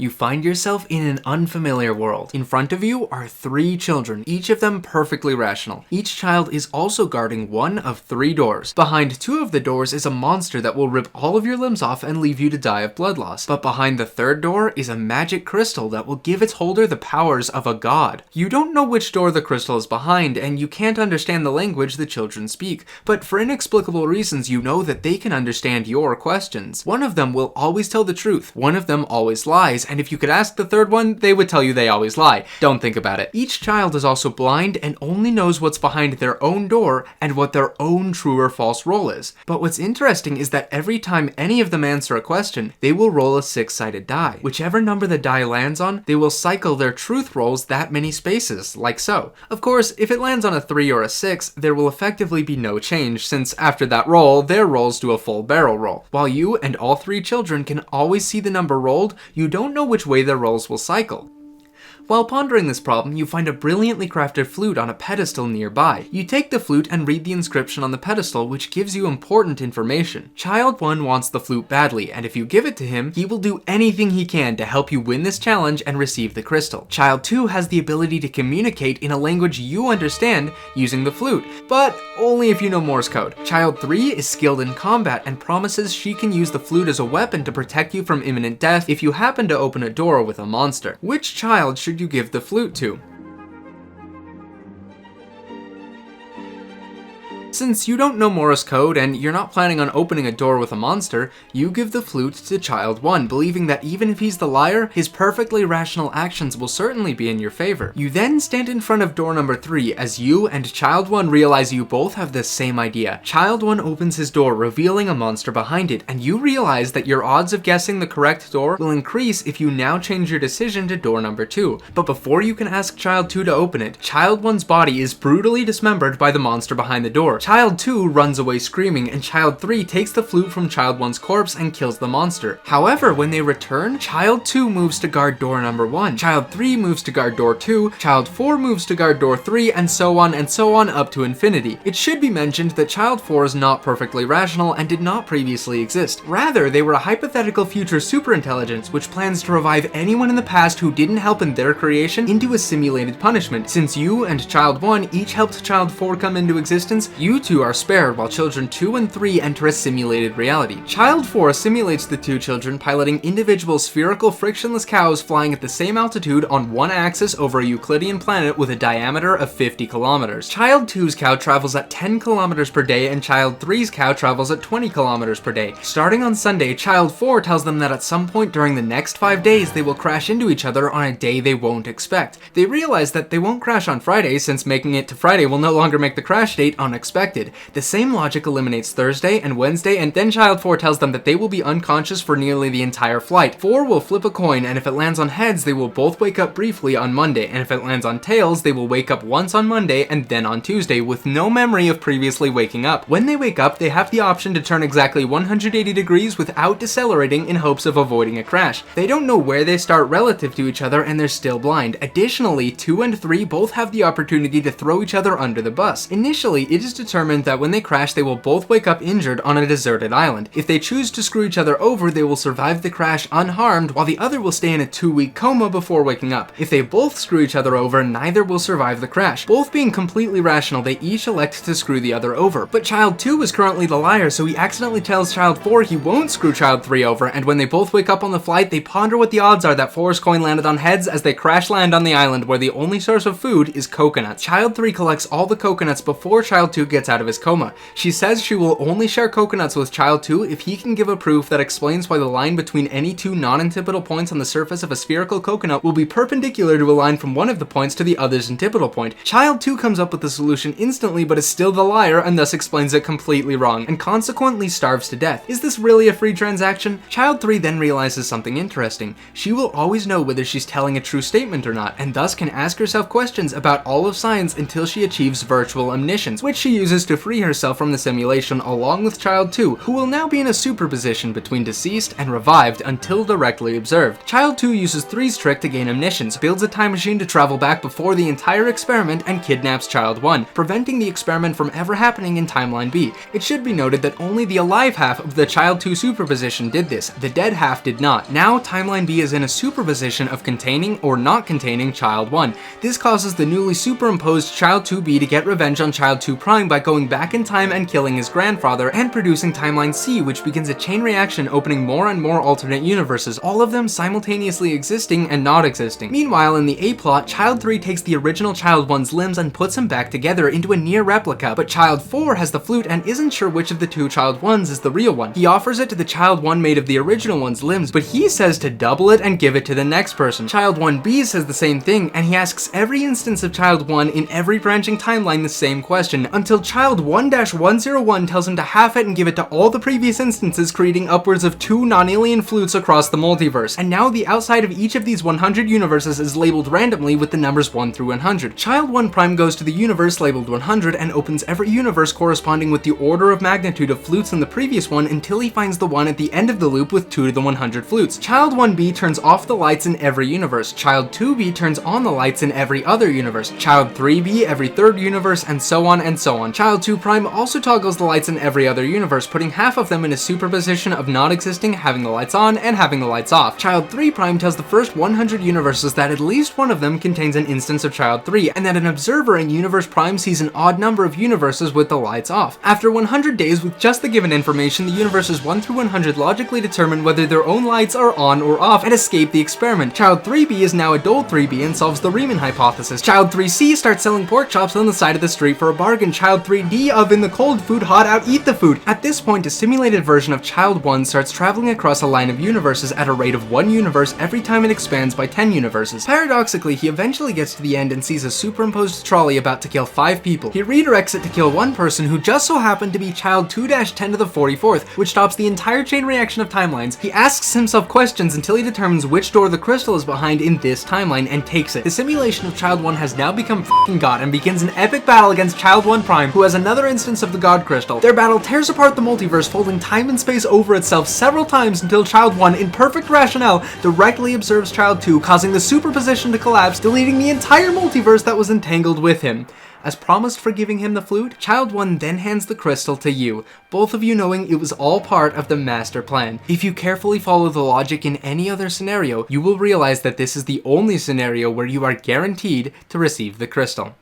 You find yourself in an unfamiliar world. In front of you are 3 children, each of them perfectly rational. Each child is also guarding one of 3 doors. Behind 2 of the doors is a monster that will rip all of your limbs off and leave you to die of blood loss. But behind the 3rd door is a magic crystal that will give its holder the powers of a god. You don't know which door the crystal is behind, and you can't understand the language the children speak, but for inexplicable reasons you know that they can understand your questions. One of them will always tell the truth, one of them always lies, and if you could ask the 3rd one, they would tell you they always lie. Don't think about it. Each child is also blind and only knows what's behind their own door and what their own true or false role is. But what's interesting is that every time any of them answer a question, they will roll a 6-sided die. Whichever number the die lands on, they will cycle their truth rolls that many spaces, like so. Of course, if it lands on a 3 or a 6, there will effectively be no change, since after that roll, their rolls do a full barrel roll. While you and all 3 children can always see the number rolled, you don't know which way their rolls will cycle. While pondering this problem, you find a brilliantly crafted flute on a pedestal nearby. You take the flute and read the inscription on the pedestal, which gives you important information. Child 1 wants the flute badly, and if you give it to him, he will do anything he can to help you win this challenge and receive the crystal. Child 2 has the ability to communicate in a language you understand using the flute, but only if you know Morse code. Child 3 is skilled in combat and promises she can use the flute as a weapon to protect you from imminent death if you happen to open a door with a monster. Which child should you give the flute to? Since you don't know Morse code and you're not planning on opening a door with a monster, you give the flute to child 1, believing that even if he's the liar, his perfectly rational actions will certainly be in your favor. You then stand in front of door number 3 as you and child 1 realize you both have the same idea. Child 1 opens his door, revealing a monster behind it, and you realize that your odds of guessing the correct door will increase if you now change your decision to door number 2. But before you can ask child 2 to open it, child 1's body is brutally dismembered by the monster behind the door. Child 2 runs away screaming, and child 3 takes the flute from child 1's corpse and kills the monster. However, when they return, child 2 moves to guard door number 1, child 3 moves to guard door 2, child 4 moves to guard door 3, and so on up to infinity. It should be mentioned that child 4 is not perfectly rational and did not previously exist. Rather, they were a hypothetical future superintelligence which plans to revive anyone in the past who didn't help in their creation into a simulated punishment. Since you and child 1 each helped child 4 come into existence, you two are spared while children 2 and 3 enter a simulated reality. Child 4 simulates the 2 children piloting individual spherical frictionless cows flying at the same altitude on one axis over a Euclidean planet with a diameter of 50 kilometers. Child 2's cow travels at 10 kilometers per day and child 3's cow travels at 20 kilometers per day. Starting on Sunday, child 4 tells them that at some point during the next 5 days they will crash into each other on a day they won't expect. They realize that they won't crash on Friday, since making it to Friday will no longer make the crash date unexpected. The same logic eliminates Thursday and Wednesday, and then child 4 tells them that they will be unconscious for nearly the entire flight. 4 will flip a coin, and if it lands on heads, they will both wake up briefly on Monday, and if it lands on tails, they will wake up once on Monday and then on Tuesday with no memory of previously waking up. When they wake up, they have the option to turn exactly 180 degrees without decelerating in hopes of avoiding a crash. They don't know where they start relative to each other, and they're still blind. Additionally, 2 and 3 both have the opportunity to throw each other under the bus. Initially, it is determined that when they crash, they will both wake up injured on a deserted island. If they choose to screw each other over, they will survive the crash unharmed, while the other will stay in a 2-week coma before waking up. If they both screw each other over, neither will survive the crash. Both being completely rational, they each elect to screw the other over. But child 2 is currently the liar, so he accidentally tells child 4 he won't screw child 3 over, and when they both wake up on the flight, they ponder what the odds are that 4's coin landed on heads as they crash land on the island where the only source of food is coconuts. Child 3 collects all the coconuts before child 2 gets out of his coma. She says she will only share coconuts with child 2 if he can give a proof that explains why the line between any 2 non-antipodal points on the surface of a spherical coconut will be perpendicular to a line from one of the points to the other's antipodal point. Child 2 comes up with the solution instantly, but is still the liar and thus explains it completely wrong, and consequently starves to death. Is this really a free transaction? Child 3 then realizes something interesting. She will always know whether she's telling a true statement or not, and thus can ask herself questions about all of science until she achieves virtual omniscience, which she uses chooses to free herself from the simulation along with Child 2, who will now be in a superposition between deceased and revived until directly observed. Child 2 uses Three's trick to gain omniscience, builds a time machine to travel back before the entire experiment, and kidnaps Child 1, preventing the experiment from ever happening in Timeline B. It should be noted that only the alive half of the Child 2 superposition did this, the dead half did not. Now Timeline B is in a superposition of containing or not containing Child 1. This causes the newly superimposed Child 2B to get revenge on Child 2 Prime by going back in time and killing his grandfather, and producing Timeline C, which begins a chain reaction opening more and more alternate universes, all of them simultaneously existing and not existing. Meanwhile, in the A plot, Child 3 takes the original Child 1's limbs and puts him back together into a near replica, but Child 4 has the flute and isn't sure which of the two Child 1's is the real one. He offers it to the Child 1 made of the original one's limbs, but he says to double it and give it to the next person. Child 1B says the same thing, and he asks every instance of Child 1 in every branching timeline the same question, until Child 1-101 tells him to half it and give it to all the previous instances, creating upwards of 2 non-alien flutes across the multiverse. And now the outside of each of these 100 universes is labeled randomly with the numbers 1 through 100. Child 1 Prime goes to the universe labeled 100 and opens every universe corresponding with the order of magnitude of flutes in the previous one until he finds the one at the end of the loop with 2 to the 100 flutes. Child 1B turns off the lights in every universe. Child 2B turns on the lights in every other universe. Child 3B every third universe, and so on and so on. Child 2 Prime also toggles the lights in every other universe, putting half of them in a superposition of not existing, having the lights on, and having the lights off. Child 3 Prime tells the first 100 universes that at least one of them contains an instance of Child 3, and that an observer in Universe Prime sees an odd number of universes with the lights off. After 100 days with just the given information, the universes 1 through 100 logically determine whether their own lights are on or off and escape the experiment. Child 3B is now adult 3B and solves the Riemann hypothesis. Child 3C starts selling pork chops on the side of the street for a bargain. Child 3D oven the cold food, hot out, eat the food. At this point, a simulated version of Child 1 starts traveling across a line of universes at a rate of 1 universe every time it expands by 10 universes. Paradoxically, he eventually gets to the end and sees a superimposed trolley about to kill 5 people. He redirects it to kill one person who just so happened to be Child 2-10 to the 44th, which stops the entire chain reaction of timelines. He asks himself questions until he determines which door the crystal is behind in this timeline and takes it. The simulation of Child 1 has now become f***ing God and begins an epic battle against Child 1 Prime, who has another instance of the God Crystal. Their battle tears apart the multiverse, folding time and space over itself several times until Child 1, in perfect rationale, directly observes Child 2, causing the superposition to collapse, deleting the entire multiverse that was entangled with him. As promised for giving him the flute, Child 1 then hands the crystal to you, both of you knowing it was all part of the master plan. If you carefully follow the logic in any other scenario, you will realize that this is the only scenario where you are guaranteed to receive the crystal.